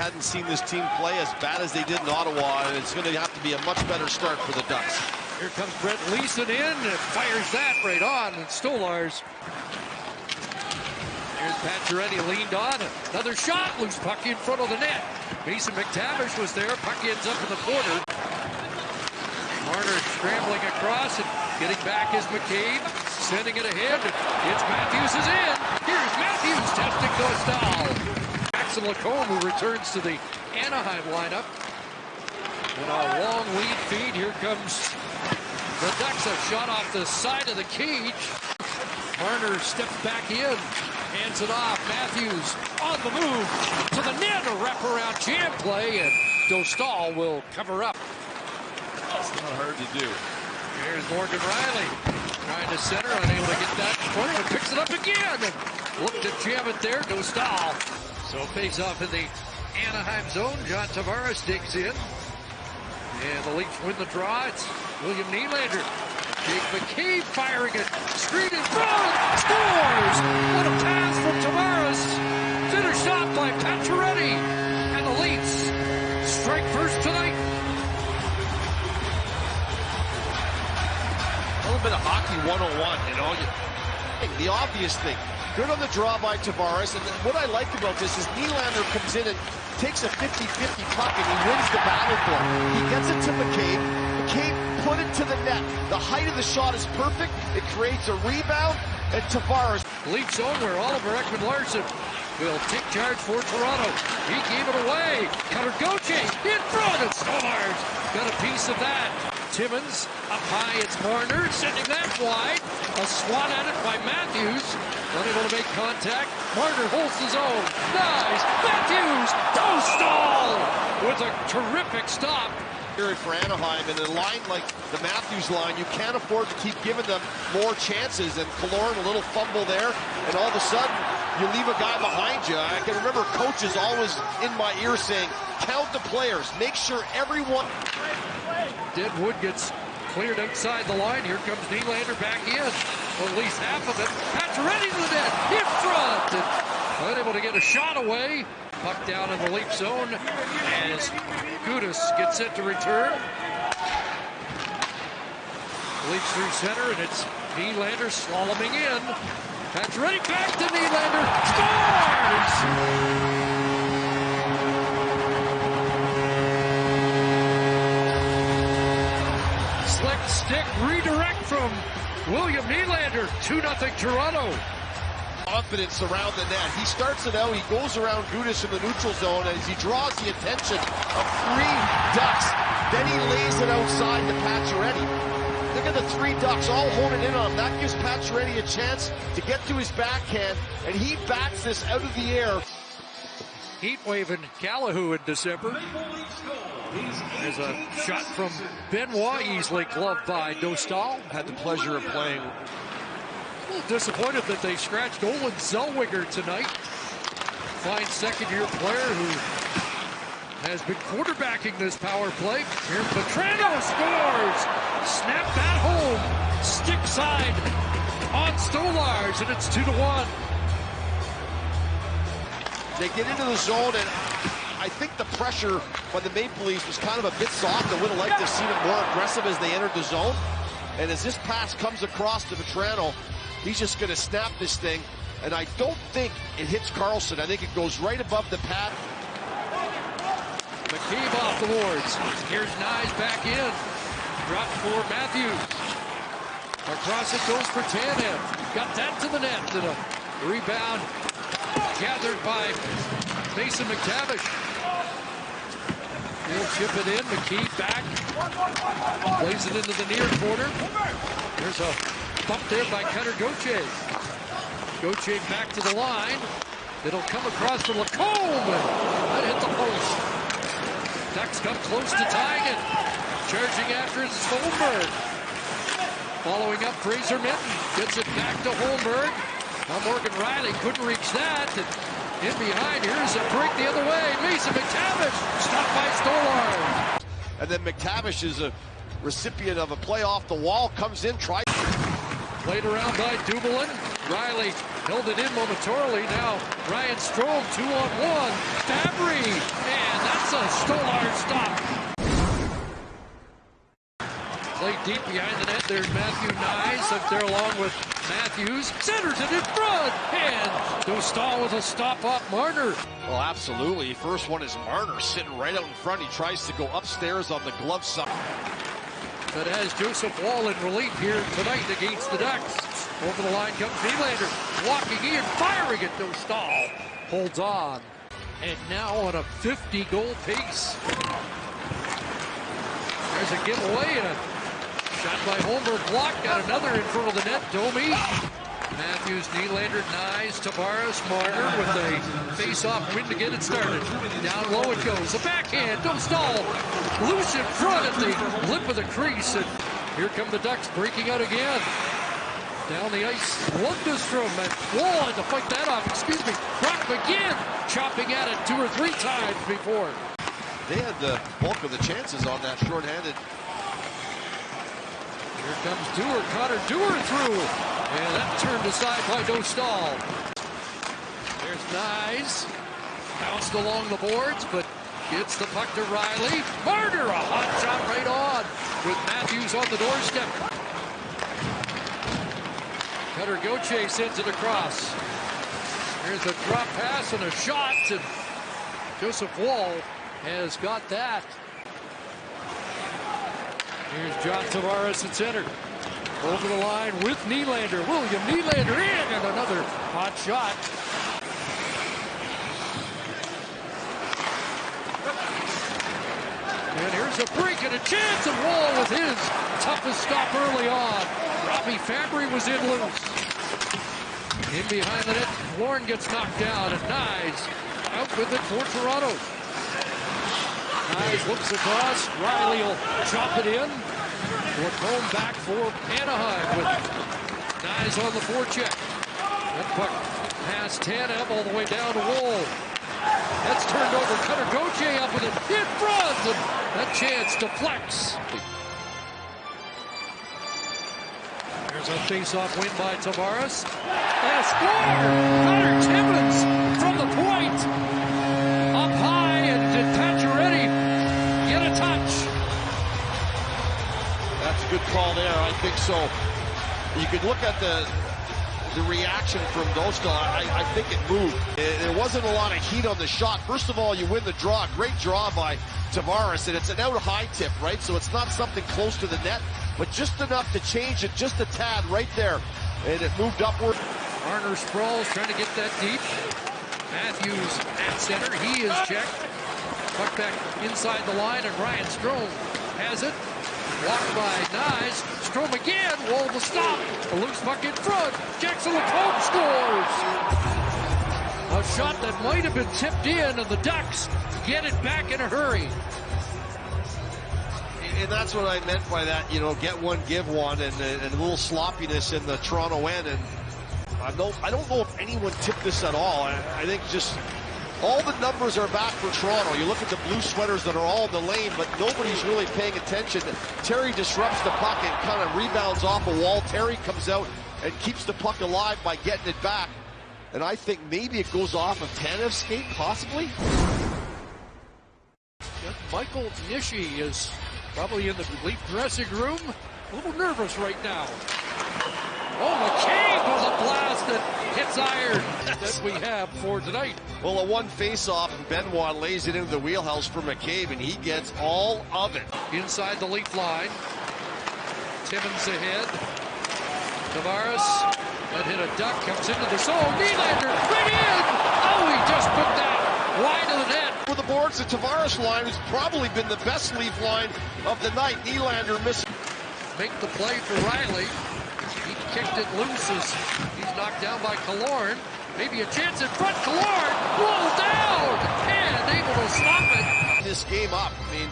hadn't seen this team play as bad as they did in Ottawa, and it's going to have to be a much better start for the Ducks. Here comes Brett Leeson in and fires that right on, and Stolarz. Here's Pacioretty leaned on. Another shot, loose puck in front of the net. Mason McTavish was there. Puck ends up in the corner. Marner scrambling across and getting back is McCabe. Sending it ahead. It's Matthews is in. Here's Matthews testing Dostal. Jackson Lacombe, who returns to the Anaheim lineup. And a long lead feed. Here comes the Ducks. A shot off the side of the cage. Marner steps back in. Hands it off. Matthews on the move to the net. A wraparound jam play, and Dostal will cover up. That's not hard to do. Here's Morgan Riley trying to center, unable to get that point, but picks it up again. Looked to jam it there. Dostal. So face off in the Anaheim zone. John Tavares digs in. And the Leafs win the draw. It's William Nylander. Jake McCabe firing it. Screen in front. Scores! What a pass from Tavares. Finished off by Pacioretty. And the Leafs strike first tonight. A little bit of hockey 101, you know. The obvious thing. Good on the draw by Tavares. And what I like about this is Nylander comes in and takes a 50-50 puck and he wins the battle for it. He gets it to McCabe. McCabe put it to the net. The height of the shot is perfect. It creates a rebound, and Tavares. Leafs zone where Oliver Ekman-Larsson will take charge for Toronto. He gave it away. Cutter Gauthier in front of Stolarz. Got a piece of that. Timmins up high. It's Marner sending that wide. A swat at it by Matthews. Unable to make contact. Marner holds his own. Nice. Matthews. Dostal with a terrific stop. For Anaheim, and in a line like the Matthews line, you can't afford to keep giving them more chances. And Killorn, a little fumble there, and all of a sudden you leave a guy behind you. I can remember coaches always in my ear saying, count the players, make sure everyone. Deadwood gets cleared outside the line. Here comes Nylander back in. Well, at least half of it. Pacioretty to the net in front, and unable to get a shot away. Puck down in the Leaf zone as Gudas gets set to return. Leafs through center, and it's Nylander slaloming in. Pacioretty back to Nylander. Scores! Slick stick redirect from William Nylander. 2-0 Toronto. Confidence around the net. He starts it out, he goes around Gudas in the neutral zone as he draws the attention of three Ducks. Then he lays it outside to Pacioretty. Look at the three Ducks all holding in on him. That gives Pacioretty a chance to get to his backhand, and he bats this out of the air. Heat waving Callahoo in December. There's a shot from Benoit, easily gloved by Dostal. Had the pleasure of playing. A little disappointed that they scratched Olin Zellweger tonight. Fine second-year player who has been quarterbacking this power play. Here Petrano scores! Snap that home! Stick side on Stolarz, and it's 2-1. They get into the zone, and I think the pressure by the Maple Leafs was kind of a bit soft. I would have liked to have seen it more aggressive as they entered the zone. And as this pass comes across to Petrano, he's just going to snap this thing, and I don't think it hits Karlsson. I think it goes right above the pad. McCabe off the boards. Here's Nyes back in. Drop for Matthews. Across it goes for Tanev. Got that to the net. And a rebound gathered by Mason McTavish. He'll chip it in. McKee back. Plays it into the near corner. There's a bump there by Cutter Gauthier. Gauthier back to the line. It'll come across for Lacombe. That hit the post. Ducks come close to tying it. Charging after it's Holmberg. Following up Fraser Minten. Gets it back to Holmberg. Now Morgan Riley couldn't reach that. And in behind, here's a break the other way. Mason McTavish stopped by Stolarz. And then McTavish is a recipient of a play off the wall. Comes in, tries. Played around by Dumoulin. Riley held it in momentarily. Now Ryan Strome 2-on-1. Fabry, and that's a Stolar stop. Played deep behind the net. There's Matthew Knies up there along with Matthews. Centers it in front. And Dostal with a stop up Marner. Well, absolutely. First one is Marner sitting right out in front. He tries to go upstairs on the glove side. But as Joseph Woll in relief here tonight against the Ducks. Over the line comes Nylander. Walking in, firing at Dostal. Holds on. And now on a 50-goal pace. There's a giveaway and a shot by Holmberg, blocked, got another in front of the net. Domi, Matthews, Nylander, Knies, Tavares, Marner with a face-off win to get it started. Down low it goes. A backhand, Dostal, loose in front at the lip of the crease. And here come the Ducks breaking out again. Down the ice, Lundestrom and Woll had to fight that off. Excuse me. Brock McGinn chopping at it 2 or 3 times before. They had the bulk of the chances on that shorthanded. Here comes Dewar, Connor Dewar through, and that turned aside by Dostal. There's Knies, bounced along the boards, but gets the puck to Riley. Marner, a hot shot right on, with Matthews on the doorstep. Cutter Gauthier sends it across. There's a drop pass and a shot, and Joseph Woll has got that. Here's John Tavares at center. Over the line with Nylander. William Nylander in, and another hot shot. And here's a break and a chance, and Woll with his toughest stop early on. Robbie Fabry was in loose. In behind the net, Warren gets knocked down, and Knies out with it for Toronto. Knies looks across. Riley will chop it in. Lacombe back for Anaheim with Knies on the forecheck. That puck past Tanev all the way down to Woll. That's turned over. Cutter Gauthier up with it in front. And that chance deflects. There's a face-off win by Tavares. And a score! Connor Timmins from the point. Up high, and did Pacioretty get a touch? That's a good call there. I think so. You could look at the reaction from Dostal. I think it moved. There wasn't a lot of heat on the shot. First of all, you win the draw. Great draw by Tavares, and it's an out high tip, right? So it's not something close to the net, but just enough to change it just a tad right there. And it moved upward. Marner sprawls, trying to get that deep. Matthews at center. He is checked. Puck back inside the line, and Ryan Strome has it. Blocked by Knies. Strome again. Woll the stop. A loose puck in front. Jackson Lacombe scores. A shot that might have been tipped in, and the Ducks get it back in a hurry. And that's what I meant by that, you know, get one, give one, and a little sloppiness in the Toronto end. And I don't know if anyone tipped this at all. I think just all the numbers are back for Toronto. You look at the blue sweaters that are all in the lane, but nobody's really paying attention. Terry disrupts the puck and kind of rebounds off a wall. Terry comes out and keeps the puck alive by getting it back. And I think maybe it goes off of Tanev's skate, possibly. Michael Nishi is probably in the Leaf dressing room. A little nervous right now. Oh, McCabe with a blast that hits iron. That we have for tonight. Well, a one face-off, and Benoit lays it into the wheelhouse for McCabe, and he gets all of it. Inside the Leaf line. Timmins ahead. Tavares, that hit a duck, comes into the zone. Nylander, right in! Oh, he just put that wide of the net. For the boards, the Tavares line has probably been the best Leaf line of the night. Nylander missed. Make the play for Riley. He kicked it loose as he's knocked down by Killorn. Maybe a chance in front. Killorn rolled down and able to stop it. This game up. I mean,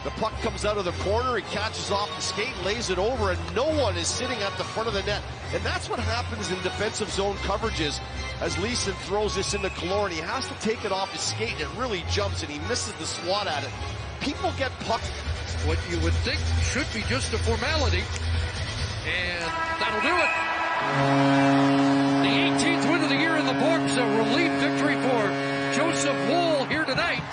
the puck comes out of the corner. He catches off the skate, lays it over, and no one is sitting at the front of the net. And that's what happens in defensive zone coverages. As Leeson throws this into Killorn, he has to take it off his skate, and it really jumps, and he misses the swat at it. People get pucked. What you would think should be just a formality. And that'll do it. 18th win of the year in the books. A relief victory for Joseph Wool here tonight.